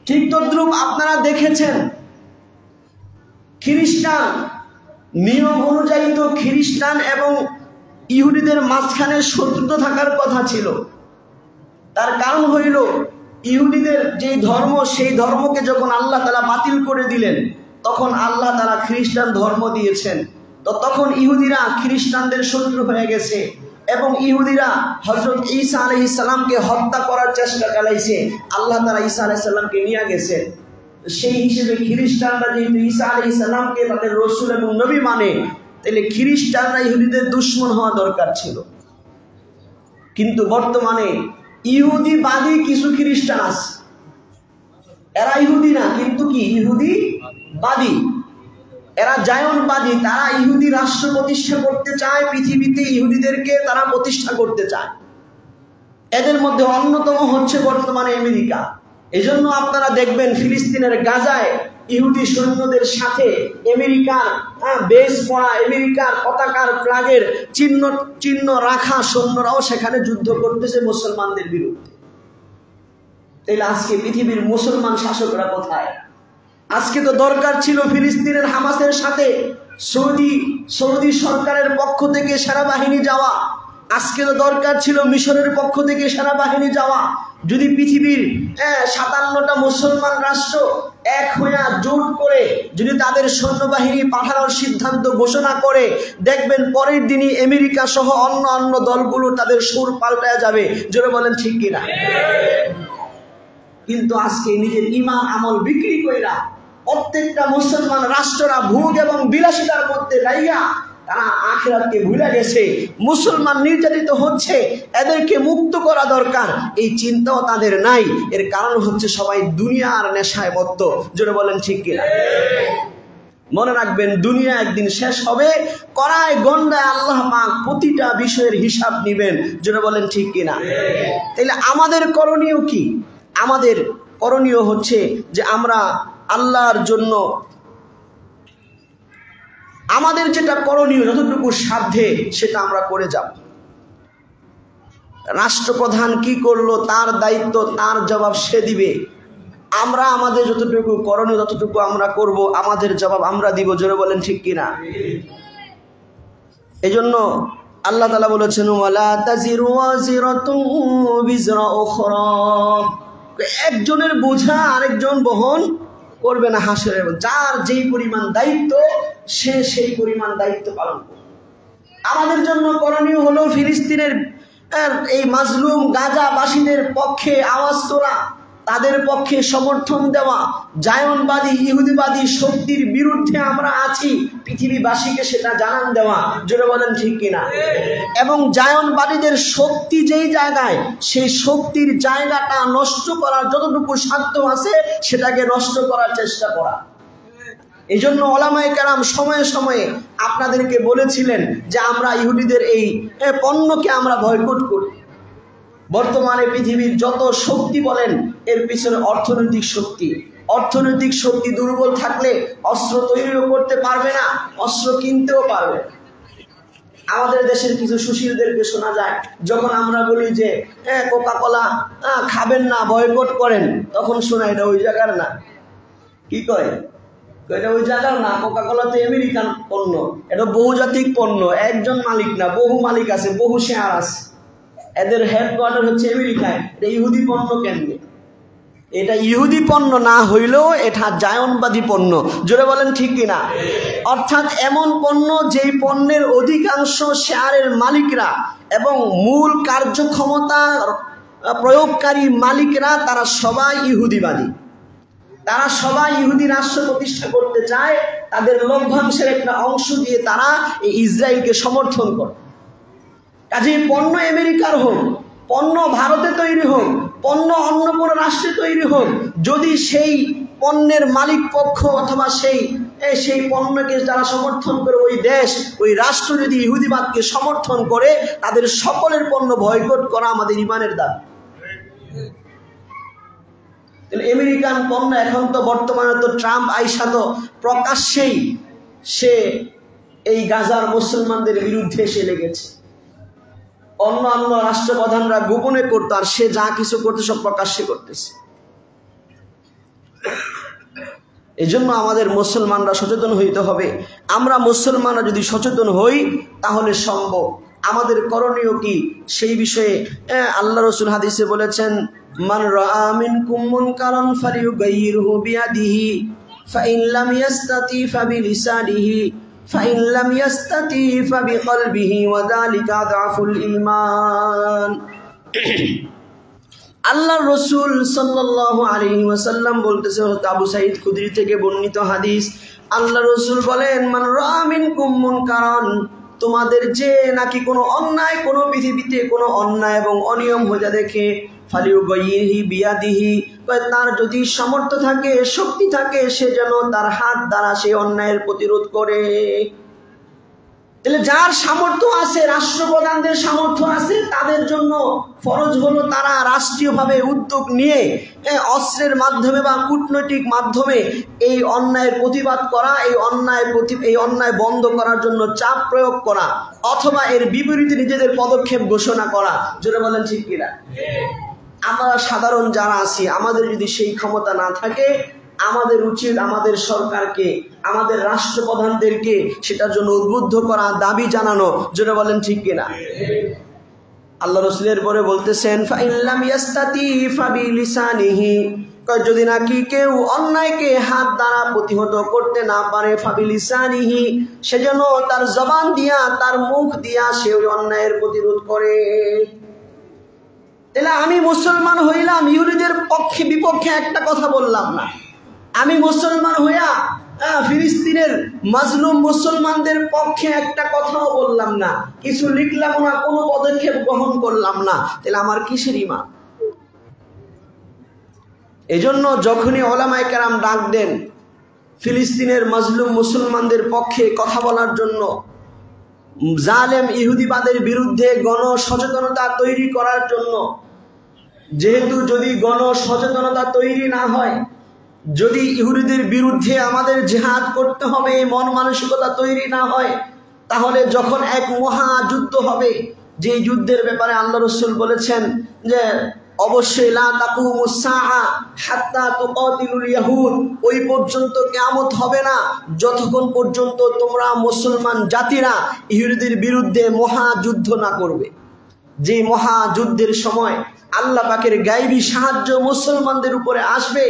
ঠিক তদ্রূপ আপনারা দেখেছেন খ্রিস্টান, নিয়ম অনুযায়ী তো খ্রিস্টান এবং ইহুদিদের মাঝখানে শত্রুতা থাকার কথা ছিল। তার কারণ হইল ইহুদিদের যে ধর্ম, সেই ধর্মকে যখন আল্লাহ তাআলা বাতিল করে দিলেন, তখন আল্লাহ তাআলা খ্রিস্টান ধর্ম দিয়েছেন। তো তখন ইহুদিরা খ্রিস্টানদের শত্রু হয়ে গেছে এবং ইহুদিরা হযরত ঈসা আলাইহিস সালামকে হত্যা করার চেষ্টা চালাইছে। আল্লাহ তাআলা ঈসা আলাইহিস সালামকে নিয়ে গেছে। সেই হিসেবে খ্রিস্টানরা যেহেতু ঈসা আলাইহিস সালামকে তাদের রাসূল এবং নবী মানে, তাহলে খ্রিস্টানরা ইহুদিদের দুশমন হওয়া দরকার ছিল। কিন্তু বর্তমানে ইহুদিবাদী কিছু খ্রিস্টান আছে, এরা ইহুদি না কিন্তু কি ইহুদিবাদী, এরা জায়নবাদী। তারা ইহুদি রাষ্ট্র প্রতিষ্ঠা করতে চায়, পৃথিবীতে ইহুদিদেরকে তারা প্রতিষ্ঠা করতে চায়। এদের মধ্যে অন্যতম হচ্ছে বর্তমানে আমেরিকা। এজন্য আপনারা দেখবেন ফিলিস্তিনের গাজায় ইহুদি সৈন্যদের সাথে আমেরিকার বেস পড়া, আমেরিকার পতাকার ফ্ল্যাগের চিহ্ন রাখা সৈন্যরাও সেখানে যুদ্ধ করতেছে মুসলমানদের বিরুদ্ধে। তাহলে আজকে পৃথিবীর মুসলমান শাসকরা কোথায়? আজকে তো দরকার ছিল ফিলিস্তিনের হামাসের সাথে সৌদি সরকারের পক্ষ থেকে সেনাবাহিনী যাওয়া। আজকে তো দরকার ছিল মিশরের পক্ষ থেকে সেনাবাহিনী যাওয়া। যদি পৃথিবীর 57টা মুসলমান রাষ্ট্র এক হইয়া জোট করে যদি তাদের সৈন্যবাহিনী পাঠানোর সিদ্ধান্ত ঘোষণা করে, দেখবেন পরের দিনই আমেরিকা সহ অন্য দলগুলো তাদের সুর পাল্টায় যাবে। জোরে বলেন ঠিক কিনা? কিন্তু আজকে নিজের ঈমান আমল বিক্রি কইরা প্রত্যেকটা মুসলমান রাষ্ট্ররা ভোগ এবং বিলাসিতার মধ্যে লাইয়া তারা আখিরাতকে ভুলে গেছে। মুসলমান নির্যাতিত হচ্ছে, এদেরকে মুক্ত করা দরকার, এই চিন্তাও তাদের নাই। এর কারণ হচ্ছে সবাই দুনিয়ার নেশায় মত্ত। জোরে বলেন ঠিক কিনা? মনে রাখবেন, দুনিয়া একদিন শেষ হবে, কড়ায় গন্ডায় আল্লাহ পাক প্রতিটা বিষয়ের হিসাব নিবেন। জোরে বলেন ঠিক কিনা? তাইলে আমাদের করণীয় কি? আমাদের করণীয় হচ্ছে যে আমরা আল্লাহর জন্য আমাদের যেটা করণীয় যতটুকু সাধ্যে সেটা আমরা করে যাব। রাষ্ট্রপ্রধান কি করলো তার দায়িত্ব, তার জবাব সে দিবে। আমরা আমাদের যতটুকু করণীয় ততটুকু আমরা করব, আমাদের জবাব আমরা দিব। জোরে বলেন ঠিক কিনা? এজন্য আল্লাহ তাআলা বলেছেন, ওয়ালা তাজিরু ওয়াজিরাতুন বিজরা উখরা, একজনের বোঝা আরেকজন বহন করবে না হাসরে। যার যেই পরিমাণ দায়িত্ব সে সেই পরিমাণ দায়িত্ব পালন করবে। আমাদের জন্য করণীয় হলো ফিলিস্তিনের এই মাজলুম গাজাবাসীদের পক্ষে আওয়াজ তোলা, তাদের পক্ষে সমর্থন দেওয়া। জায়নবাদী ইহুদিবাদী শক্তির বিরুদ্ধে আমরা আছি, পৃথিবীবাসীকে সেটা জানান দেওয়া। জোরে বলেন ঠিক কিনা? এবং জায়নবাদীদের শক্তি যেই জায়গায়, সেই শক্তির জায়গাটা নষ্ট করার যতটুকু সাধ্য আছে সেটাকে নষ্ট করার চেষ্টা করা। এই জন্য ওলামায়ে কেরাম সময়ে সময়ে আপনাদেরকে বলেছিলেন যে আমরা ইহুদিদের এই পণ্যকে আমরা বয়কট করি। বর্তমানে পৃথিবীর যত শক্তি বলেন এর পিছনে অর্থনৈতিক শক্তি দুর্বল থাকলে অস্ত্র তৈরিও করতে পারবে না, অস্ত্র কিনতেও পারবে। আমাদের দেশের কিছু সুশীলদেরকে শোনা যায়, যখন আমরা বলি যে কোকা-কোলা খাবেন না, বয়কট করেন, তখন শোনা এটা ওই জায়গার না। কি কয়? এটা ওই জায়গার না, কোকা-কোলা তো আমেরিকান পণ্য, এটা বহুজাতিক পণ্য, একজন মালিক না, বহু মালিক আছে, বহু শেয়ার আছে। এদের হেডকোয়ার্টার হচ্ছে আমেরিকায়। এটা ইহুদি পণ্য কেন্দ্রে, এটা ইহুদি পণ্য না হইলেও এটা জায়নবাদী পণ্য। জোরে বলেন ঠিক কিনা? অর্থাৎ এমন পণ্য যেই পণ্যের অধিকাংশ শেয়ারের মালিকরা এবং মূল কার্যক্ষমতা প্রয়োগকারী মালিকরা তারা সবাই ইহুদিবাদী, তারা সবাই ইহুদি রাষ্ট্র প্রতিষ্ঠা করতে চায়। তাদের লভ্যাংশের একটা অংশ দিয়ে তারা এই ইসরায়েলকে সমর্থন করে। কাজেই পণ্য আমেরিকার হোক, পণ্য ভারতে তৈরি হোক, পণ্য অন্য কোনো রাষ্ট্রে তৈরি হোক, যদি সেই পণ্যের মালিক পক্ষ অথবা সেই পণ্যকে যারা সমর্থন করে ওই দেশ, ওই রাষ্ট্র যদি ইহুদিবাদকে সমর্থন করে, তাদের সকলের পণ্য বয়কট করা আমাদের ঈমানের দাবি। আমেরিকান পণ্য এখন তো বর্তমানে তো ট্রাম্প আইসা তো প্রকাশ্যেই সে এই গাজার মুসলমানদের বিরুদ্ধে এসে লেগেছে। অন্য রাষ্ট্রপ্রধানরা গোপনে করতো, আর সে যা কিছু করতে সব প্রকাশ্যে করতেছে। এই জন্য আমাদের মুসলমানরা সচেতন হইতে হবে। আমরা মুসলমানরা যদি সচেতন হই তাহলে সম্ভব। আমাদের করণীয় কি সেই বিষয়ে আল্লাহ রাসূল হাদিসে বলেছেন, মান রাআ মিনকুম মুনকারান ফালিয়ুগাইয়িরহু বিয়াদিহি ফাইন লাম ইয়াস্তাতি ফাবিলিসানিহি ফাইন লাম ইয়াস্তাতি ফাবিকলবিহি ওয়া যালিকা আযআফুল ঈমান। আল্লাহ রসুল সাল্লাল্লাহু আলাইহি ওয়াসাল্লাম বলতেছে, আবু সাঈদ খুদরি থেকে বর্ণিত হাদিস, আল্লাহ রসুল বলেন, মান রাআ মিনকুম মুনকারান, তোমাদের যে নাকি কোনো অন্যায়, কোনো পৃথিবীতে কোনো অন্যায় এবং অনিয়ম হয়ে দেখে, ফালিউগাইয়িরহি বিয়াদিহি, তার যদি সামর্থ্য থাকে, শক্তি থাকে, সে যেন তার হাত দ্বারা সেই অন্যায়ের প্রতিরোধ করে। তাহলে যার সামর্থ্য আছে, রাষ্ট্রপ্রধানদের সামর্থ্য আছে, তাদের জন্য ফরজ হলো তারা রাষ্ট্রীয়ভাবে উদ্যোগ নিয়ে অস্ত্রের মাধ্যমে বা কূটনৈতিক মাধ্যমে এই অন্যায়ের প্রতিবাদ করা, এই অন্যায় বন্ধ করার জন্য চাপ প্রয়োগ করা, অথবা এর বিপরীতে নিজেদের পদক্ষেপ ঘোষণা করা। জোরে বলেন ঠিক কিনা? আমরা সাধারণ যারা আছি, আমাদের যদি সেই ক্ষমতা না থাকে, আমাদের উচিত আমাদের সরকারকে, আমাদের রাষ্ট্রপ্রধানদেরকে সেটার জন্য উদ্বুদ্ধ করা, দাবি জানানো। জোরে বলেন ঠিক কিনা? আল্লাহ রাসূলের পরে বলতেছেন, ফাইল্লাম ইয়াস্তাতি ফাবিলিসানিহি, যদি নাকি কেউ অন্যায়কে হাত দ্বারা প্রতিহত করতে না পারে, ফাবিলিসানিহি, সেজন্য তার জবান দিয়া, তার মুখ দিয়া সে ওই অন্যায়ের প্রতিরোধ করে। তাহলে আমি মুসলমান হইলাম, ইহুদিদের পক্ষে বিপক্ষে একটা কথা বললাম না। আমি মুসলমান হইয়া ফিলিস্তিনের মাজলুম মুসলমানদের পক্ষে একটা কথাও বললাম না, কিছু লিখলাম না, কোনো পদক্ষেপ গ্রহণ করলাম না। তাহলে আমার কিসের ঈমান? এজন্য যখনই ওলামায়ে কেরাম ডাক দেন ফিলিস্তিনের মাজলুম মুসলমানদের পক্ষে কথা বলার জন্য, জালেম ইহুদিবাদের বিরুদ্ধে গণসচেতনতা তৈরি করার জন্য, যেহেতু যদি গণসচেতনতা তৈরি না হয়, যদি ইহুদিদের বিরুদ্ধে আমাদের জিহাদ করতে হবে এই মন মানসিকতা তৈরি না হয়, তাহলে যখন এক মহাযুদ্ধ হবে, যে যুদ্ধের ব্যাপারে আল্লাহ রাসূল বলেছেন যে অবশ্যই লা তাকুমুস সাআ হাত্তা তুকাতিলুল ইয়াহুদ, ওই পর্যন্ত কিয়ামত হবে না যতক্ষণ পর্যন্ত তোমরা মুসলমান জাতিরা ইহুদিদের বিরুদ্ধে মহাযুদ্ধ না করবে। যে মহাযুদ্ধের সময় আল্লাহ পাকের গায়বী সাহায্য মুসলমানদের উপরে আসবে,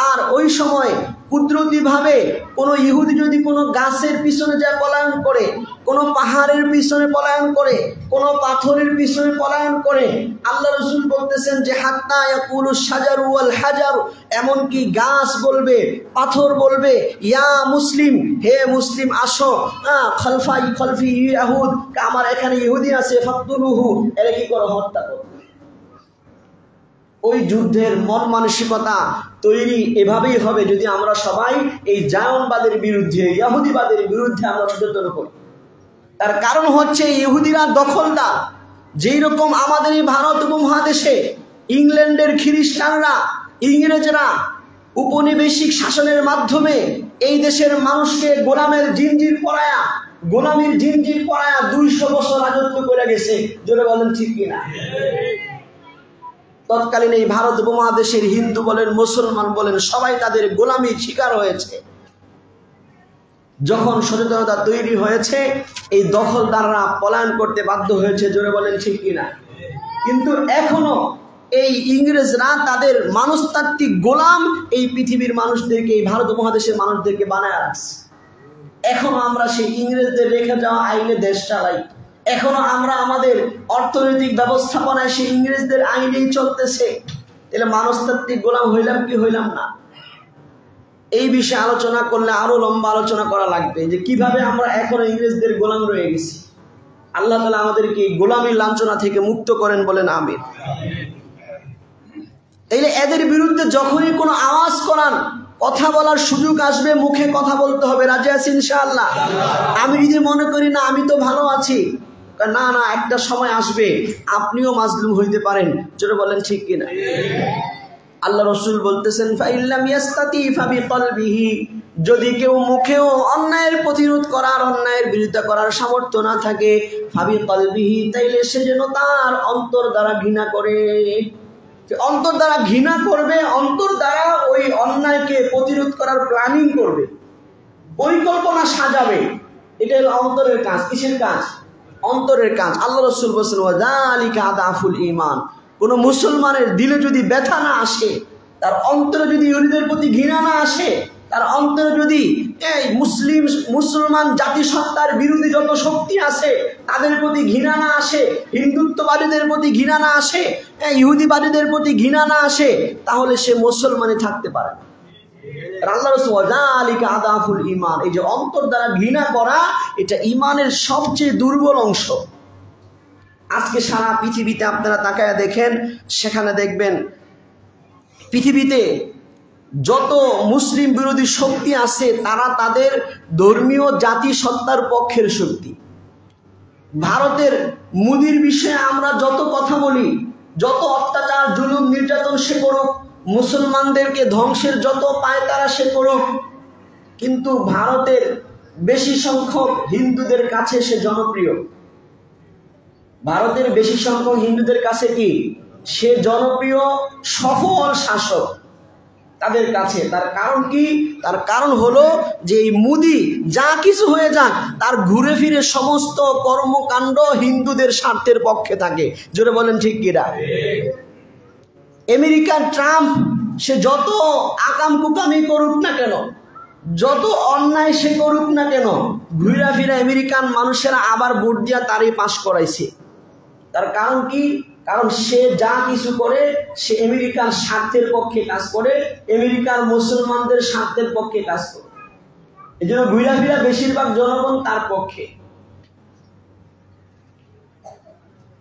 আর ওই সময় কুদরতিভাবে কোনো ইহুদি যদি কোনো গাছের পিছনে যা পলায়ন করে, কোনো পাহাড়ের পিছনে পলায়ন করে, কোনো পাথরের পিছনে পলায়ন করে, আল্লাহ রাসূল বলতেছেন যে হাত্তা ইয়াকুলু শাজারু ওয়াল হাজার, এমনকি গাছ বলবে, পাথর বলবে, ইয়া মুসলিম, হে মুসলিম আসো, খলফি ইয়াহুদ, আমার এখানে ইহুদি আছে, ফাকতুলুহু, এর কি করো, হত্যা করো। ওই যুদ্ধের মন মানসিকতা তৈরি এভাবেই হবে যদি আমরা সবাই এই জায়নবাদের বিরুদ্ধে, ইহুদিবাদের বিরুদ্ধে আমরা সচেতন হই। তার কারণ হচ্ছে ইহুদিরা দখলদার। যেই রকম আমাদের এই ভারত উপমহাদেশে ইংল্যান্ডের খ্রিস্টানরা, ইংরেজরা উপনিবেশিক শাসনের মাধ্যমে এই দেশের মানুষকে গোলামির জিঞ্জির পরায়া 200 বছর রাজত্ব করে গেছে। জোরে বলেন ঠিক কিনা? তৎকালীন এই ভারত উপমহাদেশের হিন্দু বলেন, মুসলমান বলেন, সবাই তাদের গোলামির শিকার হয়েছে। যখন সচেতনতা তৈরি হয়েছে, এই দখলদাররা পলায়ন করতে বাধ্য হয়েছে। জোরে বলেন ঠিক কিনা? কিন্তু এখনো এই ইংরেজরা তাদের মনস্তাত্ত্বিক গোলাম এই পৃথিবীর মানুষদেরকে, এই ভারত উপমহাদেশের মানুষদেরকে বানায় রাখছে। এখনো আমরা সেই ইংরেজদের রেখে যাওয়া আইনে দেশ চালাই। এখনো আমরা আমাদের অর্থনৈতিক ব্যবস্থাপনায় সেই ইংরেজদের আইনেই চলতেছে। তাহলে মনস্তাত্ত্বিক গোলাম হইলাম কি হইলাম না? এই বিষয়ে আলোচনা করলে আরো লম্বা আলোচনা করা লাগবে, যে কিভাবে আমরা এখনো ইংরেজদের গোলাম রয়ে গেছি। আল্লাহ তাআলা আমাদেরকে গোলামির লাঞ্ছনা থেকে মুক্ত করেন, বলেন আমিন। তাইলে এদের বিরুদ্ধে যখনই কোনো আওয়াজ করান, কথা বলার সুযোগ আসবে, মুখে কথা বলতে হবে। রাজি আছি ইনশাআল্লাহ? আমি যদি মনে করি না আমি তো ভালো আছি, না না, একটা সময় আসবে আপনিও মাজলুম হইতে পারেন। জোরে বলেন ঠিক কিনা? আল্লাহ রাসূল বলতেছেন, ফাইল্লাম ইয়াস্তাতি ফাবিকলবিহি, যদি কেউ মুখেও অন্যায়ের প্রতিরোধ করার, অন্যায়ের বিরোধিতা করার সামর্থ্য না থাকে, ফাবিকলবিহি, তাইলে সে যেন তার অন্তর দ্বারা ঘৃণা করে। অন্তর দ্বারা ঘৃণা করবে, অন্তর দ্বারা ওই অন্যায়কে প্রতিরোধ করার প্ল্যানিং করবে, পরিকল্পনা সাজাবে। এটা হলো অন্তরের কাজ। কিসের কাজ? অন্তরের কাজ। আল্লাহ রাসূল বলেছেন, ওয়াযালিকা আদাফুল ঈমান, কোন মুসলমানের দিলে যদি ব্যথা না আসে, তার অন্তরে যদি ইহুদিদের প্রতি ঘৃণা না আসে, তার অন্তরে যদি এই মুসলমান জাতিসত্তার বিরোধী যত শক্তি আছে তাদের প্রতি ঘৃণা না আসে, হিন্দুত্ববাদীদের প্রতি ঘৃণা না আসে, ইহুদিবাদীদের প্রতি ঘৃণা না আসে, তাহলে সে মুসলমানই থাকতে পারে না। আল্লাহ রাসূল যালিকা আদাফুল ঈমান, এই যে অন্তর দ্বারা ঘৃণা করা, এটা ঈমানের সবচেয়ে দুর্বল অংশ। আজকে সারা পৃথিবীতে আপনারা তাকায়া দেখেন, সেখানে দেখবেন পৃথিবীতে যত মুসলিম বিরোধী শক্তি আছে তারা তাদের ধর্মীয় জাতিসত্তার পক্ষের শক্তি। ভারতের মোদির বিষয়ে আমরা যত কথা বলি, যত অত্যাচার জুলুম নির্যাতন সে করুক, মুসলমানদেরকে ধ্বংসের যত পায়তারা সে করুক, কিন্তু ভারতের বেশি সংখ্যক হিন্দুদের কাছে সে জনপ্রিয়। ভারতের বেশি সংখ্যক হিন্দুদের কাছে কি সে জনপ্রিয় সফল শাসক তাদের কাছে। তার কারণ কি? তার কারণ হলো যে এই মোদি যা কিছু হয়ে যাক তার ঘুরে ফিরে সমস্ত কর্মকাণ্ড হিন্দুদের স্বার্থের পক্ষে থাকে। জোরে বলেন ঠিক কিনা? আমেরিকার ট্রাম্প সে যত আকাম কুকামি করুক না কেন, যত অন্যায় সে করুক না কেন, ঘুরা ফিরে আমেরিকান মানুষেরা আবার ভোট দিয়া তারই পাশ করাইছে। তার কারণ কি? কারণ সে যা কিছু করে সে আমেরিকার স্বার্থের পক্ষে কাজ করে, আমেরিকার মুসলমানদের স্বার্থের পক্ষে কাজ করে। এই জন্য ঘুরা ফিরা বেশিরভাগ জনগণ তার পক্ষে।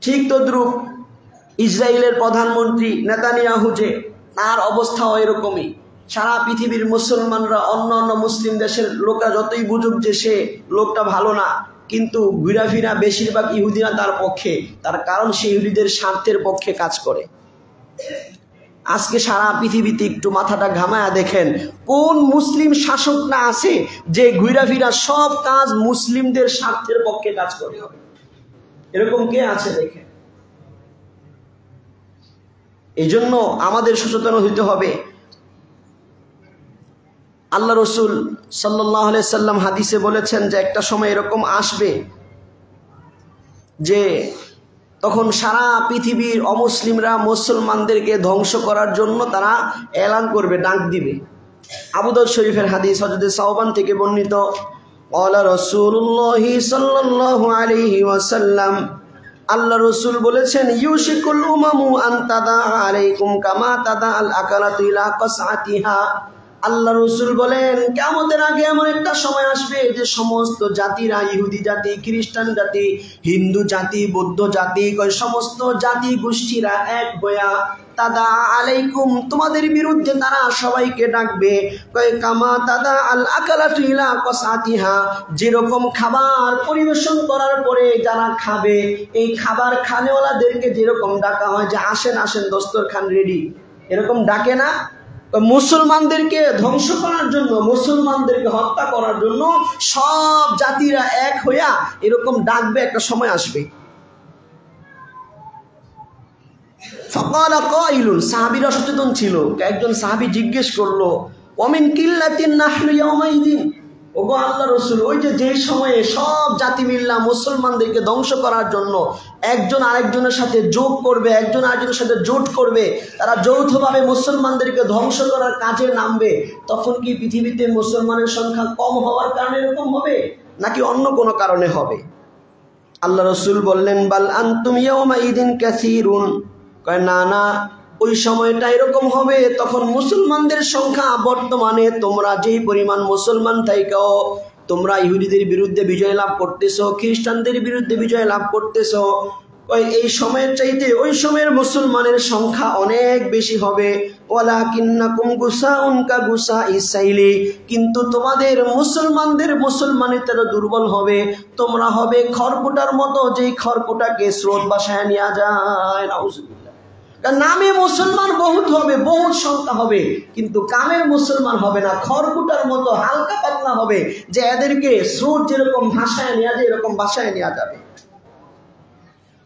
ঠিক তদ্রুপ ইসরায়েলের প্রধানমন্ত্রী নেতানিয়াহু, যে তার অবস্থাও এরকমই। সারা পৃথিবীর মুসলমানরা অন্য অন্য মুসলিম দেশের লোকরা যতই বুঝুক যে সে লোকটা ভালো না, কিন্তু ঘুরা ফিরা বেশিরভাগ ইহুদিরা তার পক্ষে। তার কারণ সে ইহুদিদের স্বার্থের পক্ষে কাজ করে। আজকে সারা পৃথিবীতে একটু মাথাটা ঘামায়া দেখেন কোন মুসলিম শাসক না আছে যে ঘুরা ফিরা সব কাজ মুসলিমদের স্বার্থের পক্ষে কাজ করে? এরকম কে আছে দেখেন? এই জন্য আমাদের সচেতন হইতে হবে। আল্লাহ রসুল সাল্লাল্লাহু আলাইহি সাল্লাম হাদিসে বলেছেন যে একটা সময় এরকম আসবে যে তখন সারা পৃথিবীর অমুসলিমরা মুসলমানদেরকে ধ্বংস করার জন্য তারা এলান করবে, ডাক দিবে। আবু দাউদ শরীফের হাদিস হযরত সাওবান থেকে বর্ণিত, ক্বালা রাসূলুল্লাহি সাল্লাল্লাহু আলাইহি ওয়াসাল্লাম, আল্লাহ রসুল বলেছেন, ইউশিকুল উমামু আন তাদা আলাইকুম কামা তাদা আল আকালাতু ইলা কাসআতিহা। আল্লাহ রসুল বলেন কিয়ামতের আগে এমন একটা সময় আসবে যে সমস্ত জাতিরা, ইহুদি জাতি, খ্রিস্টান জাতি, হিন্দু জাতি, বৌদ্ধ জাতি, সমস্ত জাতি গোষ্ঠীরা এক হইয়া তাদা আলাইকুম, তোমাদের বিরুদ্ধে তারা সবাইকে ডাকবে। কামা তাদা আল আকালাতু ইলা কাসআতিহা, যেরকম খাবার পরিবেশন করার পরে যারা খাবে এই খাবার খানেওয়ালাদেরকে যেরকম ডাকা হয় যে আসেন আসেন দস্তরখান রেডি, এরকম ডাকে না? মুসলমানদেরকে ধ্বংস করার জন্য, মুসলমানদেরকে হত্যা করার জন্য সব জাতিরা এক হইয়া এরকম ডাকবে, একটা সময় আসবে। ফাকালা কাইলুন, সাহাবীরা সচেতন ছিল। একজন সাহাবী জিজ্ঞেস করলো, ওয়ামিন কিল্লাতিন নাহনু ইয়াউমাইদিন, ওগো আল্লাহ রসুল, ওই যে সময়ে সব জাতি মিল্লা মুসলমানদেরকে ধ্বংস করার জন্য একজন আরেকজনের সাথে যোগ করবে, একজন আরেকজনের সাথে জোট করবে, তারা যৌথভাবে মুসলমানদেরকে ধ্বংস করার কাজে নামবে, তখন কি পৃথিবীতে মুসলমানের সংখ্যা কম হওয়ার কারণে এরকম হবে নাকি অন্য কোনো কারণে হবে? আল্লাহ রসুল বললেন, বাল আনতুম ইয়াউমাইদিন কাসীরুন, কয় না না, ওই সময়টা এরকম হবে তখন মুসলমানদের সংখ্যা বর্তমানে তোমরা যেই পরিমাণ মুসলমান থাইকাও তোমরা ইহুদিদের বিরুদ্ধে বিজয় লাভ করতেছো, খ্রিস্টানদের বিরুদ্ধে বিজয় লাভ করতেছো, এই সময়ের চাইতে ওই সময়ের মুসলমানের সংখ্যা অনেক বেশি হবে। ওয়ালাকিন্নাকুম গুসাউন কা গুসাইস সাইলি, কিন্তু তোমাদের মুসলমানিত্বটা দুর্বল হবে, তোমরা হবে খড়কুটার মতো, যেই খড়কুটাকে স্রোত বাসায় নিয়ে যায়। নাউজুবিল্লাহ। নামে মুসলমান বহুত হবে, বহুত সংখ্যা হবে, কিন্তু কামের মুসলমান হবে না, খড়কুটার মতো হালকা পাতলা হবে, যে এদেরকে স্রোত যেরকম ভাষায় নেওয়া যায় এরকম ভাষায় নেওয়া যাবে।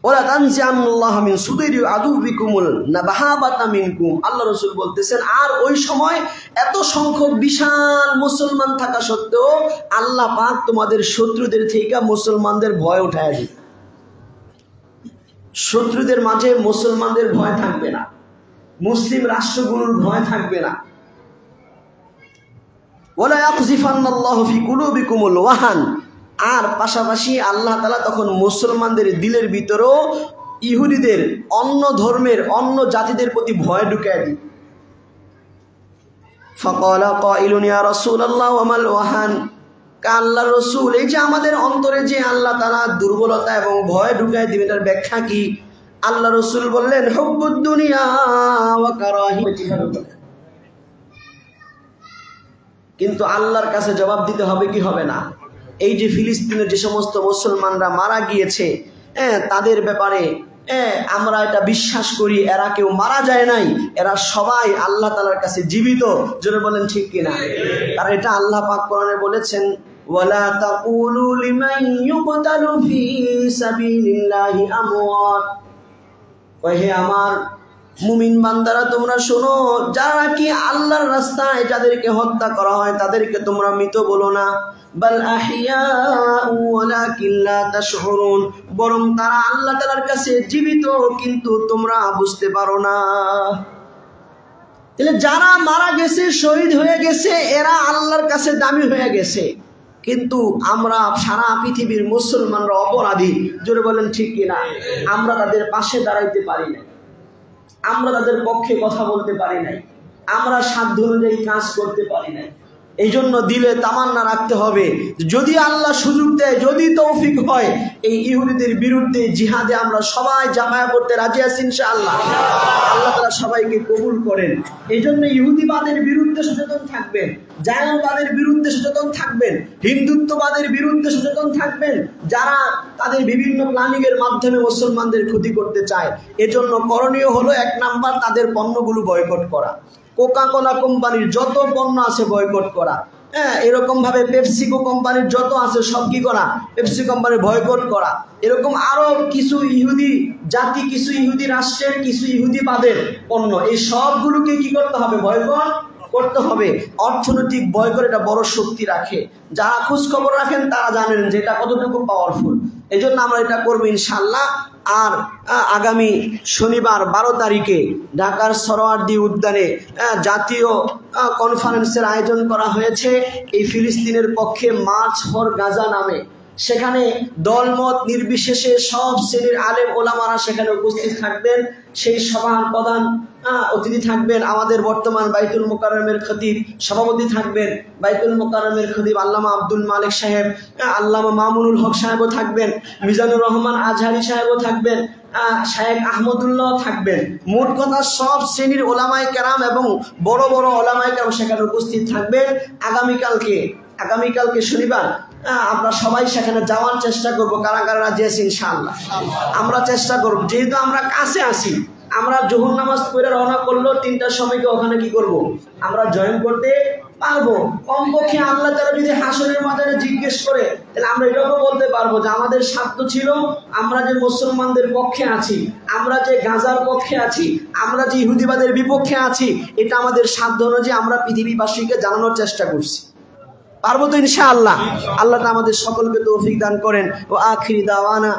ওলা তানজিআল্লাহ মিন সুদুরি আদুবিকুমুল নাবাহাবাতা মিনকুম, আল্লাহ রাসূল বলতেছেন, আর ওই সময় এত সংখ্যক বিশাল মুসলমান থাকা সত্ত্বেও আল্লাহ পাক তোমাদের শত্রুদের থেকে মুসলমানদের ভয় উঠায় দিবে। শত্রুদের মাঝে মুসলমানদের ভয় থাকবে না, মুসলিম রাষ্ট্রগুলোর ভয় থাকবে না। ওয়ালা ইয়াকযিফান্নাল্লাহু ফি কুলুবিকুমুল ওয়াহান, আর পাশাপাশি আল্লাহ তাআলা তখন মুসলমানদের দিলের ভিতরেও ইহুদিদের, অন্য ধর্মের, অন্য জাতিদের প্রতি ভয় ঢুকায় দিই। ফাকালা কাইলুন ইয়া রাসূলুল্লাহ ওয়া মাল ওয়াহান, আল্লাহর রাসূল, এই যে আমাদের অন্তরে যে আল্লাহ তাআলা দুর্বলতা এবং ভয় ঢুকায় দিবেন, এটার ব্যাখ্যা কি? আল্লাহ রাসূল বললেন, হুব্বুদ দুনিয়া ওয়া কারাহিয়াতুল মাউত। কিন্তু আল্লাহর কাছে জবাব দিতে হবে কি হবে না? এই যে ফিলিস্তিনের যে সমস্ত মুসলমানরা মারা গিয়েছে, তাদের ব্যাপারে আমরা এটা বিশ্বাস করি এরা কেউ মারা যায় নাই, এরা সবাই আল্লাহ তাআলার কাছে জীবিত। জোরে বলেন ঠিক কিনা? আর এটা আল্লাহ পাক কোরআনে বলেছেন, ওয়ালা তাকুলু লিমান ইউকতালু ফি সাবিলিল্লাহি আমওয়াত। হে আমার মুমিন বান্দারা, তোমরা শোনো, যারা কি আল্লাহর রাস্তায় যাদেরকে হত্যা করা হয় তাদেরকে তোমরা মৃত বলো না, বাল আহইয়াউ ওয়ালাকিন লা তাশউরুন, বরং তারা আল্লাহ তাআলার কাছে জীবিত, কিন্তু তোমরা বুঝতে পারো না। তাহলে যারা মারা গেছে, শহীদ হয়ে গেছে, এরা আল্লাহর কাছে দামি হয়ে গেছে, কিন্তু আমরা সারা পৃথিবীর মুসলমানরা অপরাধী। জোরে বলেন ঠিক কিনা? আমরা তাদের পাশে দাঁড়াইতে পারি না, আমরা তাদের পক্ষে কথা বলতে পারি নাই, আমরা সাধ্য অনুযায়ী কাজ করতে পারি নাই। এই জন্য দিলে তামান্না রাখতে হবে, যদি আল্লাহ সুযোগ দেয়, যদি তৌফিক হয়, এই ইহুদিদের বিরুদ্ধে জিহাদে আমরা সবাই জামায়া করতে রাজি আছি ইনশাআল্লাহ। আল্লাহ তাআলা সবাইকে কবুল করেন। এই জন্য ইহুদিবাদের বিরুদ্ধে সচেতন থাকবেন, জায়নবাদের বিরুদ্ধে সচেতন থাকবেন, হিন্দুত্ববাদের বিরুদ্ধে সচেতন থাকবেন, যারা তাদের বিভিন্ন প্ল্যানিং এর মাধ্যমে মুসলমানদের ক্ষতি করতে চায়। এজন্য করণীয় হলো 1 নাম্বার, তাদের পণ্যগুলো বয়কট করা। কোকা কোলা কোম্পানির যত পণ্য আছে বয়কট করা। এরকম ভাবে পেপসিকো কোম্পানির যত আছে সব কি করা? পেপসি কোম্পানির বয়কট করা। এরকম আরো কিছু ইহুদি জাতি, কিছু ইহুদি রাষ্ট্রের, কিছু ইহুদিবাদের পণ্য, এই সবগুলোকে কি করতে হবে? বয়কট করতে হবে। অর্থনৈতিক বয়কট এটা বড় শক্তি রাখে। যারা খোঁজ খবর রাখেন তারা জানেন যে এটা কতটুকু পাওয়ারফুল। এই জন্য আমরা এটা করবো ইনশাল্লাহ। আর আগামী শনিবার 12 তারিখে ঢাকার সরোয়ার্দী উদ্যানে জাতীয় কনফারেন্সের আয়োজন করা হয়েছে এই ফিলিস্তিনের পক্ষে মার্চ ফর গাজা নামে। সেখানে দলমত নির্বিশেষে সব শ্রেণীর আলেম ওলামারা সেখানে উপস্থিত থাকবেন। সেই সভার প্রধান অতিথি থাকবেন আমাদের বর্তমান বাইতুল মোকাররমের খতিব, সভাপতি থাকবেন বাইতুল মোকাররমের খতিব আল্লামা আব্দুল মালিক সাহেব, আল্লামা মামুনুল হক সাহেবও থাকবেন, মিজানুর রহমান আজহারি সাহেবও থাকবেন, শায়েখ আহমদুল্লাহ থাকবেন। মোট কথা সব শ্রেণীর ওলামায়ে কেরাম এবং বড় বড় ওলামায়ে কেরাম সেখানে উপস্থিত থাকবেন। আগামীকালকে শনিবার আমরা সবাই সেখানে যাওয়ার চেষ্টা করব। কারা কারা রাজি আছি ইনশাআল্লাহ? আমরা চেষ্টা করব, যেহেতু আমরা কাছে আছি, আমরা জোহর নামাজ পড়ে রওনা করলো 3টার সময়কে ওখানে কি করব? আমরা জয়েন করতে পারবো। কমপক্ষে আল্লাহ তাআলা যদি হাসরের ময়দানে জিজ্ঞেস করে, তাহলে আমরা এটাও বলতে পারবো যে আমাদের সাধ্য ছিল, আমরা যে মুসলমানদের পক্ষে আছি, আমরা যে গাজার পক্ষে আছি, আমরা যে ইহুদিবাদের বিপক্ষে আছি, এটা আমাদের সাধ্য অনুযায়ী আমরা পৃথিবীবাসীকে জানানোর চেষ্টা করছি। পারবো তো ইনশাআল্লাহ? আল্লাহ আমাদের সকলকে তৌফিক দান করেন। ও আখিরি দাওয়ানা